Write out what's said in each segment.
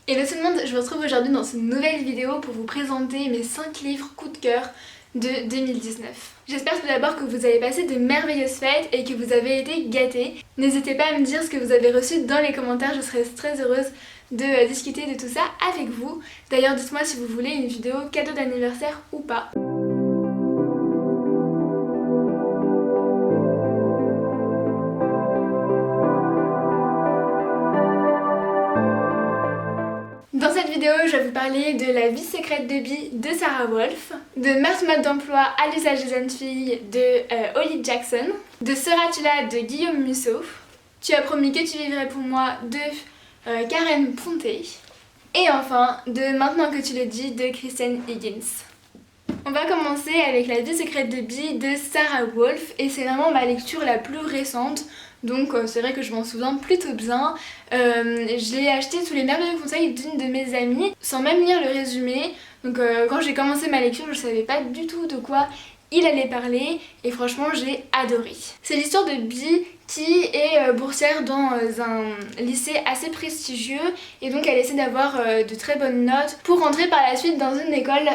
Hello tout le monde, je vous retrouve aujourd'hui dans une nouvelle vidéo pour vous présenter mes 5 livres coup de cœur de 2019. J'espère tout d'abord que vous avez passé de merveilleuses fêtes et que vous avez été gâtés. N'hésitez pas à me dire ce que vous avez reçu dans les commentaires, je serai très heureuse de discuter de tout ça avec vous. D'ailleurs dites-moi si vous voulez une vidéo cadeau d'anniversaire ou pas. Dans cette vidéo, je vais vous parler de La vie secrète de Bee de Sarah Wolf, de Meurtre mode d'emploi à l'usage des jeunes filles de Holly Jackson, de Seras-tu là de Guillaume Musso, Tu as promis que tu vivrais pour moi de Karen Ponté, et enfin de Maintenant que tu le dis de Kristen Higgins. On va commencer avec La vie secrète de Bee de Sarah Wolf et c'est vraiment ma lecture la plus récente. Donc c'est vrai que je m'en souviens plutôt bien. Je l'ai acheté sous les merveilleux conseils d'une de mes amies sans même lire le résumé. Donc quand j'ai commencé ma lecture, je savais pas du tout de quoi il allait parler et franchement j'ai adoré. C'est l'histoire de Bee qui est boursière dans un lycée assez prestigieux et donc elle essaie d'avoir de très bonnes notes pour rentrer par la suite dans une école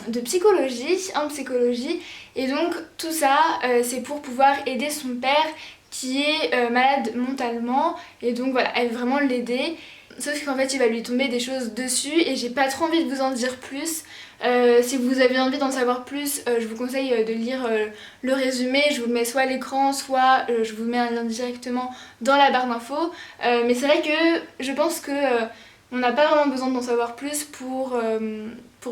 de psychologie, en psychologie, et donc tout ça c'est pour pouvoir aider son père qui est malade mentalement et donc voilà, elle veut vraiment l'aider. Sauf qu'en fait il va lui tomber des choses dessus et j'ai pas trop envie de vous en dire plus. Si vous avez envie d'en savoir plus, je vous conseille de lire le résumé, je vous le mets soit à l'écran, soit je vous mets un lien directement dans la barre d'infos. Mais c'est vrai que je pense que on n'a pas vraiment besoin d'en savoir plus pour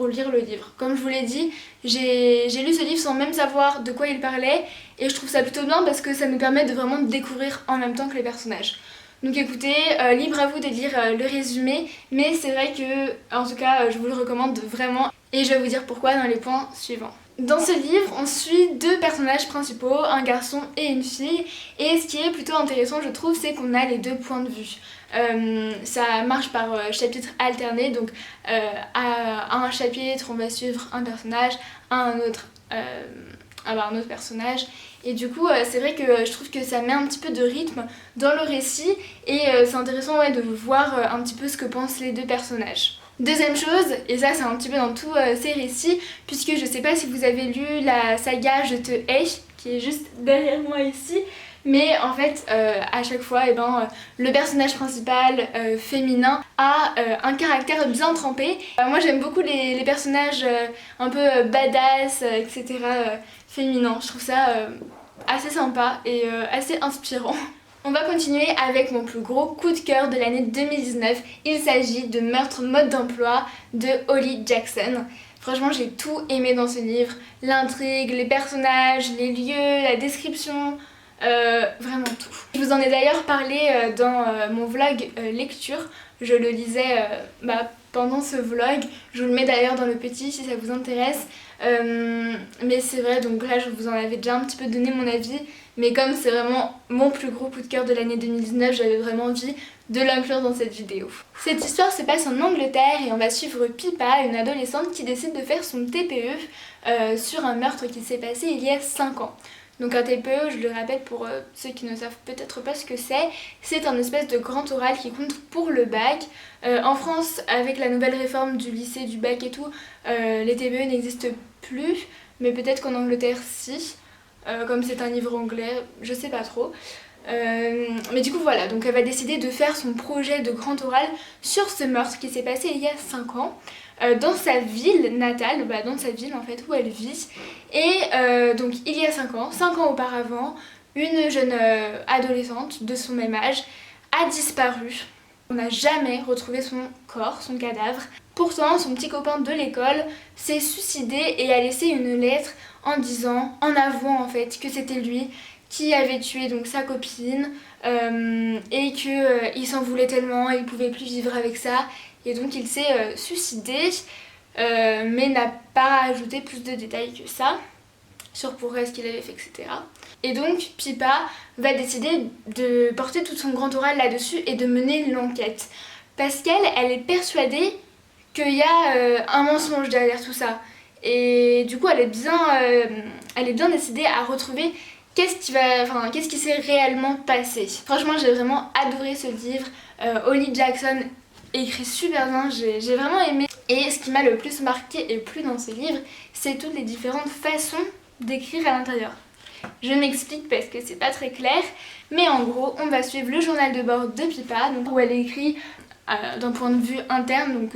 lire le livre. Comme je vous l'ai dit, j'ai lu ce livre sans même savoir de quoi il parlait et je trouve ça plutôt bien parce que ça nous permet de vraiment découvrir en même temps que les personnages. Donc écoutez, libre à vous de lire le résumé, mais c'est vrai que, en tout cas, je vous le recommande vraiment et je vais vous dire pourquoi dans les points suivants. Dans ce livre, on suit deux personnages principaux, un garçon et une fille, et ce qui est plutôt intéressant, je trouve, c'est qu'on a les deux points de vue. Ça marche par chapitres alternés, donc à un chapitre, on va suivre un personnage, à un autre personnage, et du coup c'est vrai que je trouve que ça met un petit peu de rythme dans le récit et c'est intéressant de voir un petit peu ce que pensent les deux personnages. Deuxième chose, et ça c'est un petit peu dans tous ces récits, puisque je sais pas si vous avez lu la saga Je te hais, qui est juste derrière moi ici, mais en fait à chaque fois le personnage principal féminin a un caractère bien trempé. Moi j'aime beaucoup les personnages un peu badass, etc. Féminins, je trouve ça assez sympa et assez inspirant. On va continuer avec mon plus gros coup de cœur de l'année 2019. Il s'agit de Meurtre mode d'emploi de Holly Jackson. Franchement j'ai tout aimé dans ce livre, l'intrigue, les personnages, les lieux, la description, vraiment tout. Je vous en ai d'ailleurs parlé dans mon vlog lecture, je le lisais pendant ce vlog, je vous le mets d'ailleurs dans le petit si ça vous intéresse. Mais c'est vrai, donc là je vous en avais déjà un petit peu donné mon avis, mais comme c'est vraiment mon plus gros coup de cœur de l'année 2019, j'avais vraiment envie de l'inclure dans cette vidéo. Cette histoire se passe en Angleterre et on va suivre Pippa, une adolescente qui décide de faire son TPE sur un meurtre qui s'est passé il y a 5 ans. Donc un TPE, je le rappelle pour ceux qui ne savent peut-être pas ce que c'est un espèce de grand oral qui compte pour le bac. En France, avec la nouvelle réforme du lycée, du bac et tout, les TPE n'existent plus, mais peut-être qu'en Angleterre si, comme c'est un livre anglais, je sais pas trop. Mais du coup voilà, donc elle va décider de faire son projet de grand oral sur ce meurtre qui s'est passé il y a 5 ans dans sa ville natale, dans sa ville en fait où elle vit. Et donc il y a 5 ans auparavant, une jeune adolescente de son même âge a disparu. On n'a jamais retrouvé son corps, son cadavre. Pourtant, son petit copain de l'école s'est suicidé et a laissé une lettre en avouant en fait que c'était lui qui avait tué donc sa copine et qu'il s'en voulait tellement et il pouvait plus vivre avec ça et donc il s'est suicidé mais n'a pas ajouté plus de détails que ça sur pourquoi est-ce qu'il avait fait, etc. Et donc Pippa va décider de porter tout son grand oral là-dessus et de mener l'enquête parce qu'elle est persuadée qu'il y a un mensonge derrière tout ça et du coup elle est bien décidée à retrouver qu'est-ce qui s'est réellement passé. Franchement j'ai vraiment adoré ce livre. Holly Jackson écrit super bien, j'ai vraiment aimé. Et ce qui m'a le plus marqué et plu dans ce livre, c'est toutes les différentes façons d'écrire à l'intérieur. Je m'explique parce que c'est pas très clair, mais en gros, on va suivre le journal de bord de Pippa, donc où elle écrit d'un point de vue interne, donc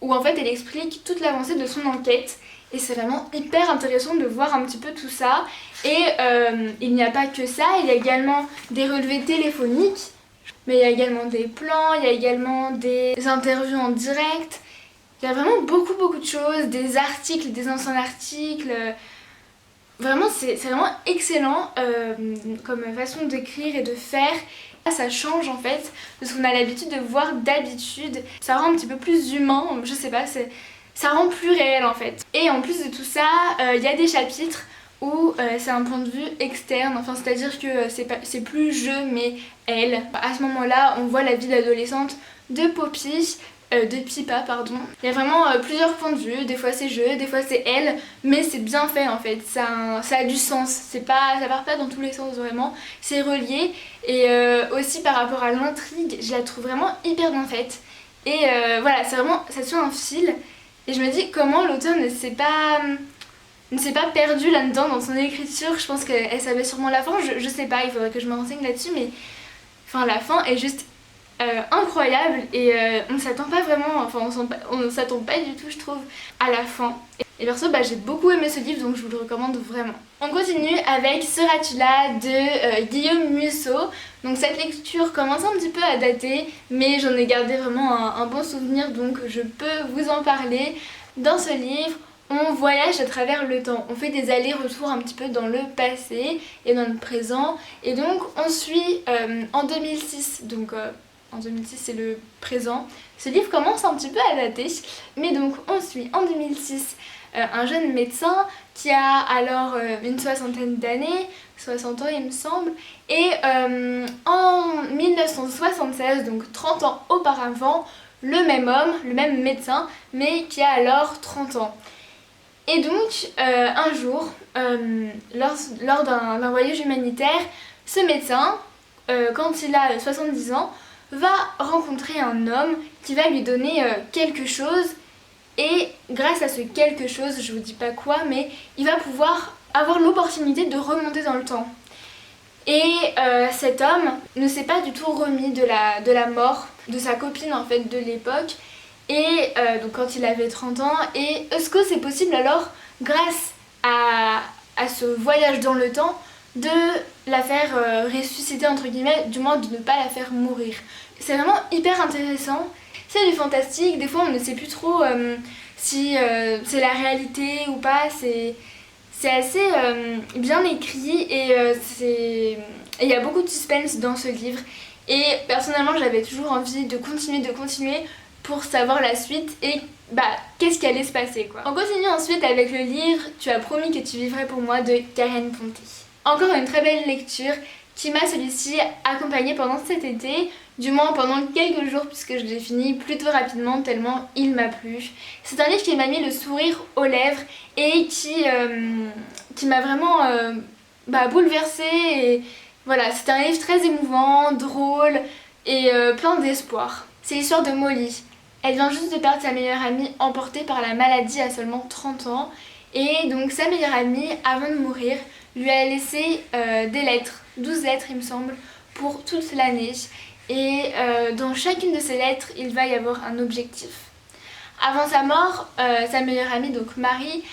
où en fait elle explique toute l'avancée de son enquête. Et c'est vraiment hyper intéressant de voir un petit peu tout ça. Et il n'y a pas que ça, il y a également des relevés téléphoniques, mais il y a également des plans, il y a également des interviews en direct. Il y a vraiment beaucoup de choses, des articles, des anciens articles. Vraiment, c'est vraiment excellent comme façon d'écrire et de faire. Ça change en fait de ce qu'on a l'habitude de voir d'habitude. Ça rend un petit peu plus humain, je sais pas, ça rend plus réel en fait. Et en plus de tout ça, il y a des chapitres où c'est un point de vue externe, enfin c'est-à-dire que c'est plus je mais elle. À ce moment-là, on voit la vie d'adolescente de Poppy, de Pippa pardon. Il y a vraiment plusieurs points de vue, des fois c'est je, des fois c'est elle, mais c'est bien fait en fait, ça a du sens, ça part pas dans tous les sens vraiment, c'est relié. Et aussi par rapport à l'intrigue, je la trouve vraiment hyper bien faite. Et voilà, c'est vraiment, ça suit un fil. Et je me dis comment l'auteur ne s'est pas perdue là-dedans dans son écriture. Je pense qu'elle savait sûrement la fin, je sais pas, il faudrait que je me renseigne là-dessus, mais enfin la fin est juste incroyable et on s'attend pas vraiment, enfin on s'attend pas du tout je trouve à la fin. Et perso j'ai beaucoup aimé ce livre donc je vous le recommande vraiment. On continue avec Seras-tu là de Guillaume Musso. Donc cette lecture commence un petit peu à dater mais j'en ai gardé vraiment un bon souvenir donc je peux vous en parler. Dans ce livre on voyage à travers le temps, on fait des allers-retours un petit peu dans le passé et dans le présent et donc on suit en 2006 donc en 2006 c'est le présent. Ce livre commence un petit peu à dater, mais donc on suit en 2006 un jeune médecin qui a alors une soixantaine d'années, 60 ans il me semble, et en 1976, donc 30 ans auparavant, le même homme, le même médecin, mais qui a alors 30 ans. Et donc un jour, lors d'un voyage humanitaire, ce médecin, quand il a 70 ans, va rencontrer un homme qui va lui donner quelque chose et grâce à ce quelque chose, je vous dis pas quoi, mais il va pouvoir avoir l'opportunité de remonter dans le temps. Et cet homme ne s'est pas du tout remis de la mort de sa copine en fait de l'époque et donc quand il avait 30 ans. Et est-ce que c'est possible alors grâce à ce voyage dans le temps de la faire ressusciter entre guillemets, du moins de ne pas la faire mourir. C'est vraiment hyper intéressant, c'est du fantastique, des fois on ne sait plus trop si c'est la réalité ou pas, c'est assez bien écrit et il y a beaucoup de suspense dans ce livre et personnellement j'avais toujours envie de continuer pour savoir la suite et qu'est-ce qui allait se passer quoi. On continue ensuite avec le livre Tu as promis que tu vivrais pour moi de Karen Ponty. Encore une très belle lecture qui m'a celui-ci accompagnée pendant cet été, du moins pendant quelques jours puisque je l'ai fini plutôt rapidement tellement il m'a plu. C'est un livre qui m'a mis le sourire aux lèvres et qui m'a vraiment bouleversée. Et voilà, c'est un livre très émouvant, drôle et plein d'espoir. C'est l'histoire de Molly. Elle vient juste de perdre sa meilleure amie emportée par la maladie à seulement 30 ans. Et donc sa meilleure amie, avant de mourir, lui a laissé des lettres, 12 lettres il me semble, pour toute l'année. Et dans chacune de ces lettres, il va y avoir un objectif. Avant sa mort, sa meilleure amie, donc Marie,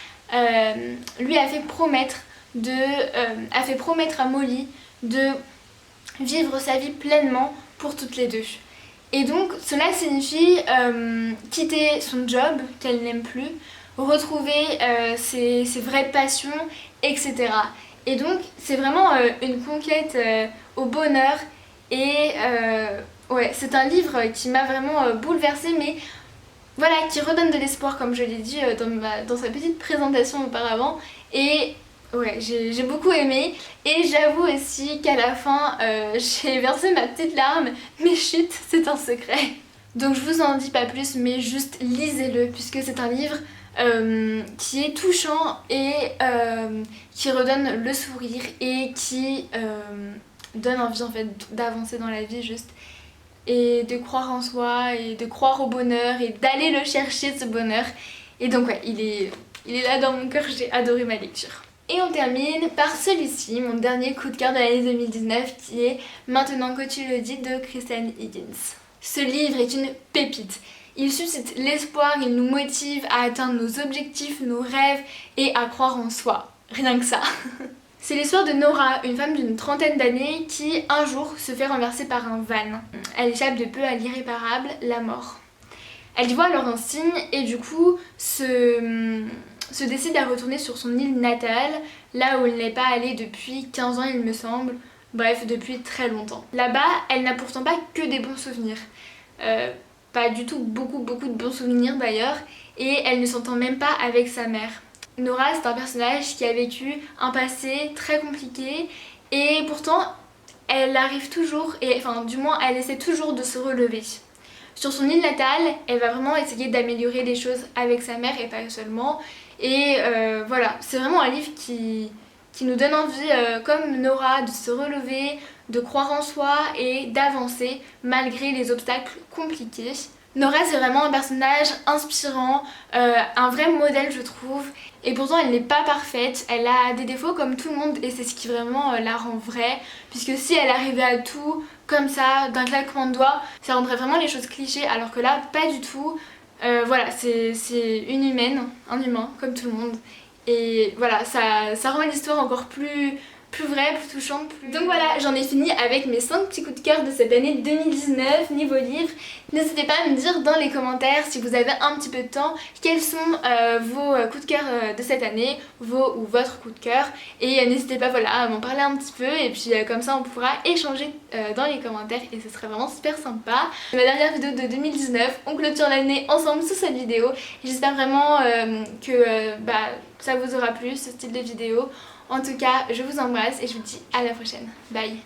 lui a fait promettre à Molly de vivre sa vie pleinement pour toutes les deux. Et donc cela signifie quitter son job qu'elle n'aime plus, retrouver ses vraies passions, etc. Et donc c'est vraiment une conquête au bonheur et ouais, c'est un livre qui m'a vraiment bouleversée mais voilà, qui redonne de l'espoir comme je l'ai dit dans sa petite présentation auparavant et ouais, j'ai beaucoup aimé et j'avoue aussi qu'à la fin j'ai versé ma petite larme mais chut, c'est un secret. Donc je vous en dis pas plus mais juste lisez-le puisque c'est un livre qui est touchant et qui redonne le sourire et qui donne envie en fait d'avancer dans la vie juste. et de croire en soi et de croire au bonheur et d'aller le chercher ce bonheur. Et donc ouais, il est là dans mon cœur, j'ai adoré ma lecture. Et on termine par celui-ci, mon dernier coup de cœur de l'année 2019 qui est Maintenant que tu le dis de Christiane Higgins. Ce livre est une pépite. Il suscite l'espoir, il nous motive à atteindre nos objectifs, nos rêves et à croire en soi. Rien que ça. C'est l'histoire de Nora, une femme d'une trentaine d'années qui un jour se fait renverser par un van. Elle échappe de peu à l'irréparable, la mort. Elle y voit alors un signe et du coup se décide à retourner sur son île natale, là où elle n'est pas allée depuis 15 ans il me semble, bref depuis très longtemps. Là-bas, elle n'a pourtant pas que des bons souvenirs. Pas du tout beaucoup de bons souvenirs d'ailleurs, et elle ne s'entend même pas avec sa mère. Nora, c'est un personnage qui a vécu un passé très compliqué et pourtant elle arrive toujours, enfin du moins elle essaie toujours de se relever. Sur son île natale, elle va vraiment essayer d'améliorer les choses avec sa mère et pas seulement. Et voilà, c'est vraiment un livre qui nous donne envie, comme Nora, de se relever, de croire en soi et d'avancer malgré les obstacles compliqués. Nora, c'est vraiment un personnage inspirant, un vrai modèle je trouve, et pourtant elle n'est pas parfaite, elle a des défauts comme tout le monde et c'est ce qui vraiment la rend vraie, puisque si elle arrivait à tout comme ça, d'un claquement de doigts, ça rendrait vraiment les choses clichés, alors que là, pas du tout. Voilà, c'est une humaine, un humain, comme tout le monde, et voilà, ça rend l'histoire encore plus vraie, plus touchante. Donc voilà, j'en ai fini avec mes 5 petits coups de cœur de cette année 2019 niveau livre. N'hésitez pas à me dire dans les commentaires si vous avez un petit peu de temps quels sont vos coups de cœur de cette année, vos ou votre coup de cœur. Et n'hésitez pas voilà, à m'en parler un petit peu et puis comme ça on pourra échanger dans les commentaires et ce serait vraiment super sympa. C'est ma dernière vidéo de 2019, on clôture l'année ensemble sous cette vidéo. J'espère vraiment que ça vous aura plu ce style de vidéo. En tout cas, je vous embrasse et je vous dis à la prochaine. Bye!